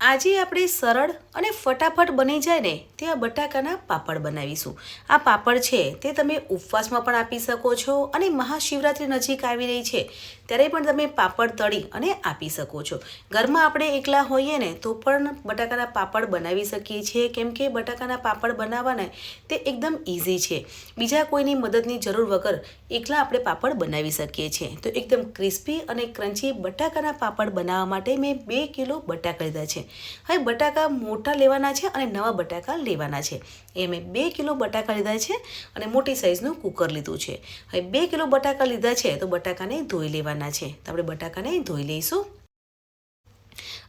આજે આપણે સરળ અને ફટાફટ બની જાય ને તેવા બટાકાના પાપડ બનાવીશું। આ પાપડ છે તે તમે ઉપવાસમાં પણ આપી શકો છો અને મહાશિવરાત્રી નજીક આવી રહી છે ત્યારે પણ તમે પાપડ તળી અને આપી શકો છો। ઘરમાં આપણે એકલા હોઈએ ને તો પણ બટાકાના પાપડ બનાવી શકીએ છીએ, કેમ કે બટાકાના પાપડ બનાવવાના તે એકદમ ઇઝી છે। બીજા કોઈની મદદની જરૂર વગર એકલા આપણે પાપડ બનાવી શકીએ છીએ। તો એકદમ ક્રિસ્પી અને ક્રન્ચી બટાકાના પાપડ બનાવવા માટે મેં 2 કિલો બટાકા લીધા છે। હવે બટાકા મોટા લેવાના છે અને નવા બટાકા લેવાના છે। એ મેં 2 કિલો બટાકા લીધા છે અને મોટી સાઈઝનું કુકર લીધું છે। હવે 2 કિલો બટાકા લીધા છે તો બટાકાને ધોઈ લેવાના છે। તો આપણે બટાકાને ધોઈ લઈશું।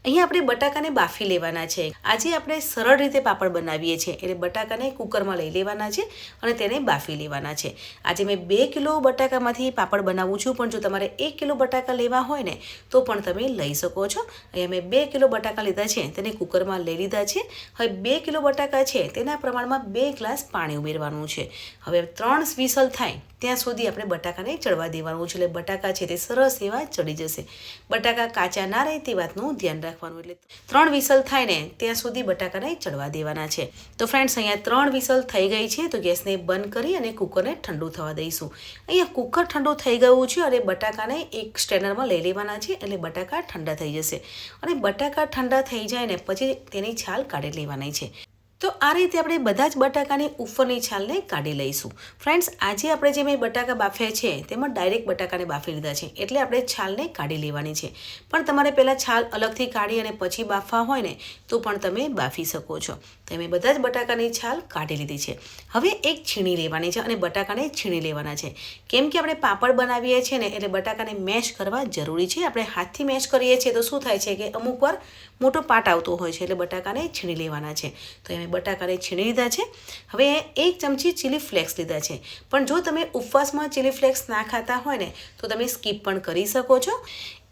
અહીંયા આપણે બટાકાને બાફી લેવાના છે। આજે આપણે સરળ રીતે પાપડ બનાવીએ છીએ એટલે બટાકાને કુકરમાં લઈ લેવાના છે અને તેને બાફી લેવાના છે। આજે મેં 2 કિલો બટાકામાંથી પાપડ બનાવું છું, પણ જો તમારે 1 કિલો બટાકા લેવા હોય ને તો પણ તમે લઈ શકો છો। અહીંયા મેં 2 કિલો બટાકા લીધા છે, તેને કુકરમાં લઈ લીધા છે। હવે 2 કિલો બટાકા છે તેના પ્રમાણમાં 2 ગ્લાસ પાણી ઉમેરવાનું છે। હવે 3 વિસલ થાય ત્યાં સુધી આપણે બટાકાને ચડવા દેવાનું છે, એટલે બટાકા છે તે સરસ એવા ચડી જશે। બટાકા કાચા ના રહે તે વાતનું ધ્યાન રાખવાનું, એટલે 3 વિસલ થાય ને ત્યાં સુધી બટાકાને ચડવા દેવાના છે। તો ફ્રેન્ડ્સ, અહીંયા 3 વિસલ થઈ ગઈ છે તો ગેસને બંધ કરી અને કુકરને ઠંડુ થવા દઈશું। અહીંયા કુકર ઠંડુ થઈ ગયું છે અને બટાકાને એક સ્ટ્રેનરમાં લઈ લેવાના છે, એટલે બટાકા ઠંડા થઈ જશે અને બટાકા ઠંડા થઈ જાય ને પછી તેની છાલ કાઢી લેવાની છે। તો આ રીતે આપણે બધા જ બટાકાની ઉપરની છાલને કાઢી લઈશું। ફ્રેન્ડ્સ, આજે આપણે જે મેં બટાકા બાફ્યા છે તેમાં ડાયરેક્ટ બટાકાને બાફી લીધા છે, એટલે આપણે છાલને કાઢી લેવાની છે। પણ તમારે પહેલાં છાલ અલગથી કાઢી અને પછી બાફવા હોય ને તો પણ તમે બાફી શકો છો। તો મેં બધા જ બટાકાની છાલ કાઢી લીધી છે। હવે એક છીણી લેવાની છે અને બટાકાને છીણી લેવાના છે, કેમ કે આપણે પાપડ બનાવીએ છીએ ને એટલે બટાકાને મેશ કરવા જરૂરી છે। આપણે હાથથી મેશ કરીએ છીએ તો શું થાય છે કે અમુક વાર મોટો પાટ આવતો હોય છે, એટલે બટાકાને છીણી લેવાના છે। તો એમ બટાકાને છીણી લીધા છે। હવે 1 ચમચી ચીલી ફ્લેક્સ લીધા છે, પણ જો તમે ઉપવાસમાં ચીલી ફ્લેક્સ ના ખાતા હોય ને તો તમે સ્કીપ પણ કરી શકો છો।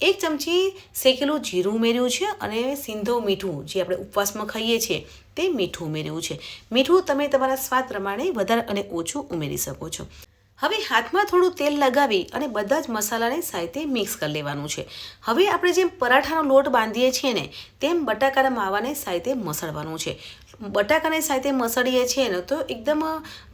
1 ચમચી શેકેલું જીરું ઉમેર્યું છે અને સિંધો મીઠું જે આપણે ઉપવાસમાં ખાઈએ છીએ તે મીઠું ઉમેર્યું છે। મીઠું તમે તમારા સ્વાદ પ્રમાણે વધારે અને ઓછું ઉમેરી શકો છો। હવે હાથમાં થોડું તેલ લગાવી અને બધા જ મસાલાને સાથે મિક્સ કરી લેવાનું છે। હવે આપણે જેમ પરાઠાનો લોટ બાંધીએ છીએ ને તેમ બટાકાના માવાને સાથે મસળવાનું છે। બટાકાને સાથે મસળીએ છીએ ને તો એકદમ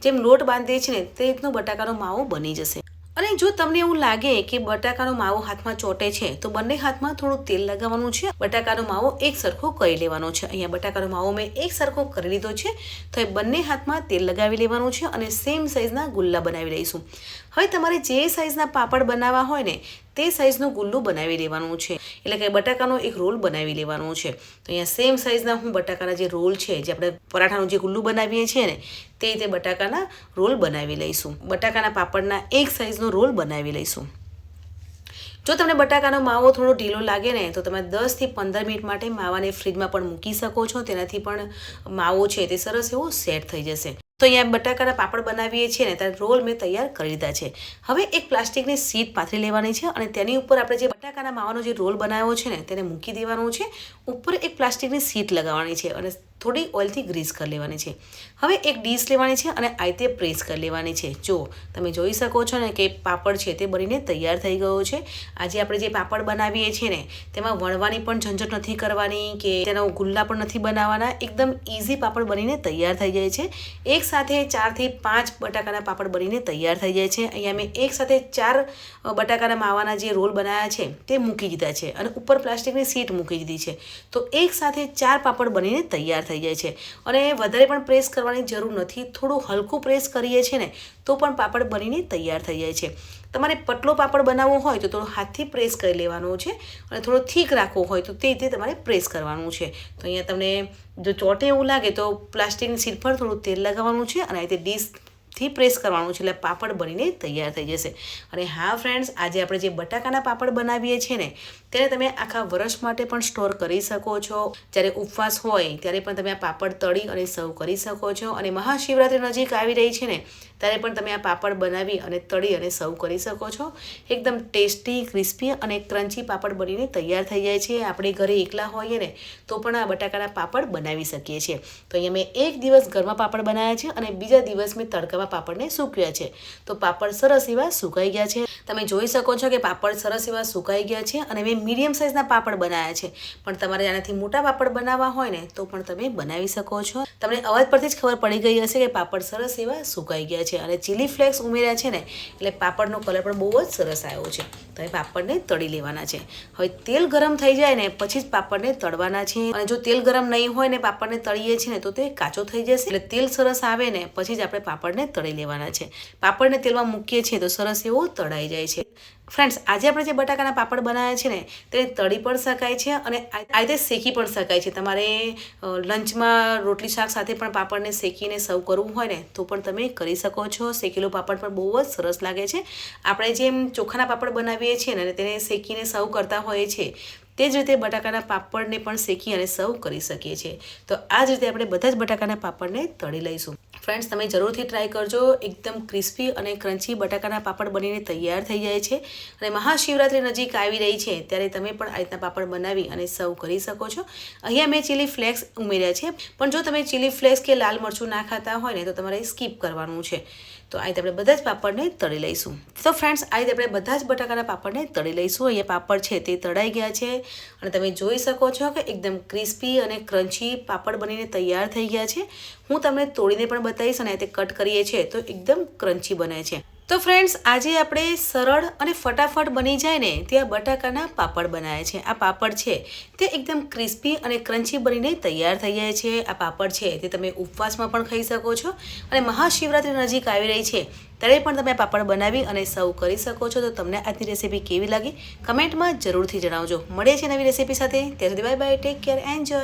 જેમ લોટ બાંધીએ છીએ ને તે રીતનો બટાકાનો માવો બની જશે। અને જો તમને એવું લાગે કે બટાકાનો માવો હાથમાં ચોટે છે તો બંને હાથમાં થોડું તેલ લગાવવાનું છે। બટાકાનો માવો એક સરખો કરી લેવાનો છે। અહીંયા બટાકાનો માવો મેં એક સરખો કરી લીધો છે, તો એ બંને હાથમાં તેલ લગાવી લેવાનું છે અને સેમ સાઈઝના ગુલ્લા બનાવી લઈશું। હવે તમારે જે સાઈઝના પાપડ બનાવવા હોય ને તે સાઈઝનું ગુલ્લું બનાવી લેવાનું છે, એટલે કે બટાકાનો એક રોલ બનાવી લેવાનો છે। તો અહીંયા સેમ સાઈઝના હું બટાકાના જે રોલ છે, જે આપણે પરાઠાનું જે ગુલ્લું બનાવીએ છીએ ને તે રીતે બટાકાના રોલ બનાવી લઈશું। બટાકાના પાપડના એક સાઈઝનો રોલ બનાવી લઈશું। જો તમને બટાકાનો માવો થોડો ઢીલો લાગે ને તો તમે 10 થી 15 મિનિટ માટે માવાને ફ્રીજમાં પણ મૂકી શકો છો, તેનાથી પણ માવો છે તે સરસ એવો સેટ થઈ જશે। તો અહીંયા બટાકાના પાપડ બનાવીએ છીએ ને ત્યારે રોલ મેં તૈયાર કરી લીધા છે। હવે એક પ્લાસ્ટિકની શીટ પાથરી લેવાની છે અને તેની ઉપર આપણે જે બટાકાના માવાનો જે રોલ બનાવ્યો છે ને તેને મૂકી દેવાનું છે। ઉપર એક પ્લાસ્ટિકની શીટ લગાવવાની છે અને થોડી ઓઇલથી ગ્રીસ કરી લેવાની છે। હવે એક ડીશ લેવાની છે અને આ રીતે પ્રેસ કરી લેવાની છે। જો તમે જોઈ શકો છો ને કે પાપડ છે તે બનીને તૈયાર થઈ ગયો છે। આજે આપણે જે પાપડ બનાવીએ છીએ ને તેમાં વણવાની પણ ઝંઝટ નથી કરવાની કે તેના ગુલ્લા પણ નથી બનાવવાના, એકદમ ઇઝી પાપડ બનીને તૈયાર થઈ જાય છે। એક સાથે 4 થી 5 બટાકાના પાપડ બનીને તૈયાર થઈ જાય છે। અહીંયા મેં એક સાથે 4 બટાકાના માવાના જે રોલ બનાવ્યા છે તે મૂકી દીધા છે અને ઉપર પ્લાસ્ટિકની શીટ મૂકી દીધી છે, તો એક સાથે 4 પાપડ બનીને તૈયાર થઈ જાય છે। અને વધારે પણ પ્રેસ કરવાની જરૂર નથી, થોડું હલકું પ્રેસ કરીએ છીએ ને તો પણ પાપડ બનીને તૈયાર થઈ જાય છે। તમારે પતલો પાપડ બનાવવો હોય તો થોડો હાથથી પ્રેસ કરી લેવાનો છે અને થોડો થીક રાખવો હોય તો તે રીતે તમારે પ્રેસ કરવાનું છે। તો અહીંયા તમને જો ચોટે એવું લાગે તો પ્લાસ્ટિકની શીટ પર થોડું તેલ લગાવવાનું છે અને આ રીતે ડીશથી પ્રેસ કરવાનું છે, એટલે પાપડ બનીને તૈયાર થઈ જશે। અને હા ફ્રેન્ડ્સ, આજે આપણે જે બટાકાના પાપડ બનાવીએ છીએ ને તેને તમે આખા વર્ષ માટે પણ સ્ટોર કરી શકો છો। જ્યારે ઉપવાસ હોય ત્યારે પણ તમે આ પાપડ તળી અને સર્વ કરી શકો છો, અને મહાશિવરાત્રી નજીક આવી રહી છે ને ત્યારે પણ તમે આ પાપડ બનાવી અને તળી અને સર્વ કરી શકો છો। એકદમ ટેસ્ટી, ક્રિસ્પી અને ક્રન્ચી પાપડ બનીને તૈયાર થઈ જાય છે। આપણે ઘરે એકલા હોઈએ ને તો પણ આ બટાકાના પાપડ બનાવી શકીએ છીએ। તો અહીંયા મેં એક દિવસ ઘરમાં પાપડ બનાવ્યા છે અને બીજા દિવસ મેં તડકામાં આવા પાપડને સૂકવ્યા છે. તો પાપડ સરસ એવા સુકાઈ ગયા છે. તમે જોઈ શકો છો કે પાપડ સરસ એવા સુકાઈ ગયા છે અને મેં મીડિયમ સાઇઝના પાપડ બનાવ્યા છે. પણ તમારે આનાથી મોટા પાપડ બનાવવા હોય ને તો પણ તમે બનાવી શકો છો. તમને અવાજ પરથી જ ખબર પડી ગઈ હશે કે પાપડ સરસ એવા સુકાઈ ગયા છે અને ચીલી ફ્લેક્સ ઉમેર્યા છે ને એટલે પાપડનો કલર પણ બહુ જ સરસ આવ્યો છે. તો હવે પાપડને તળી લેવાના છે. હવે તેલ ગરમ થઈ જાય ને પછી જ પાપડને તળવાના છે. અને જો તેલ ગરમ નહીં હોય ને પાપડને તળીએ છીએ ને તો તે કાચો થઈ જશે. એટલે તેલ સરસ આવે ને પછી જ આપણે પાપડને તળી લેવાના છે. પાપડને તેલમાં મૂકીએ છીએ તો સરસ એવો તળાઈ જાય છે. ફ્રેન્ડ્સ, આજે આપણે જે બટાકાના પાપડ બનાવ્યા છે ને તેને તળી પણ શકાય છે અને આ રીતે શેકી પણ શકાય છે. તમારે લંચમાં રોટલી શાક સાથે પણ પાપડને શેકીને સર્વ કરવું હોય ને તો પણ તમે કરી શકો છો. શેકેલો પાપડ પણ બહુ જ સરસ લાગે છે. આપણે જેમ ચોખાના પાપડ બનાવીએ છીએ ને તેને શેકીને સર્વ કરતા હોઈએ છીએ તે જ રીતે બટાકાના પાપડને પણ શેકી અને સર્વ કરી શકીએ છીએ. તો આ જ રીતે આપણે બધા જ બટાકાના પાપડને તળી લઈશું. ફ્રેન્ડ્સ, તમે જરૂરથી ટ્રાય કરજો. એકદમ ક્રિસ્પી અને ક્રન્ચી બટાકાના પાપડ બનીને તૈયાર થઈ જાય છે. અને મહાશિવરાત્રી નજીક આવી રહી છે ત્યારે તમે પણ આ રીતના પાપડ બનાવી અને સર્વ કરી શકો છો. અહીંયા મેં ચીલી ફ્લેક્સ ઉમેર્યા છે, પણ જો તમે ચીલી ફ્લેક્સ કે લાલ મરચું ના ખાતા હોય ને તો તમારે સ્કીપ કરવાનું છે. તો આ રીતે આપણે બધા જ પાપડને તળી લઈશું. તો ફ્રેન્ડ્સ, આ રીતે આપણે બધા જ બટાકાના પાપડને તળી લઈશું. અહીંયા પાપડ છે તે તળાઈ ગયા છે અને તમે જોઈ શકો છો કે એકદમ ક્રિસ્પી અને ક્રન્ચી પાપડ બનીને તૈયાર થઈ ગયા છે. હું તમને તોડીને પણ બતાવીશ અને તે કટ કરીએ છીએ તો એકદમ ક્રન્ચી બને છે. તો ફ્રેન્ડ્સ, આજે આપણે સરળ અને ફટાફટ બની જાય ને ત્યાં બટાકાના પાપડ બનાવ્યા છે. આ પાપડ છે તે એકદમ ક્રિસ્પી અને ક્રન્ચી બનીને તૈયાર થઈ જાય છે. આ પાપડ છે તે તમે ઉપવાસમાં પણ ખાઈ શકો છો અને મહાશિવરાત્રી નજીક આવી રહી છે ત્યારે પણ તમે આ પાપડ બનાવી અને સર્વ કરી શકો છો. તો તમને આજની રેસીપી કેવી લાગી કમેન્ટમાં જરૂરથી જણાવજો. મળીએ છીએ નવી રેસીપી સાથે. ત્યાં સુધી bye bye, take care, enjoy.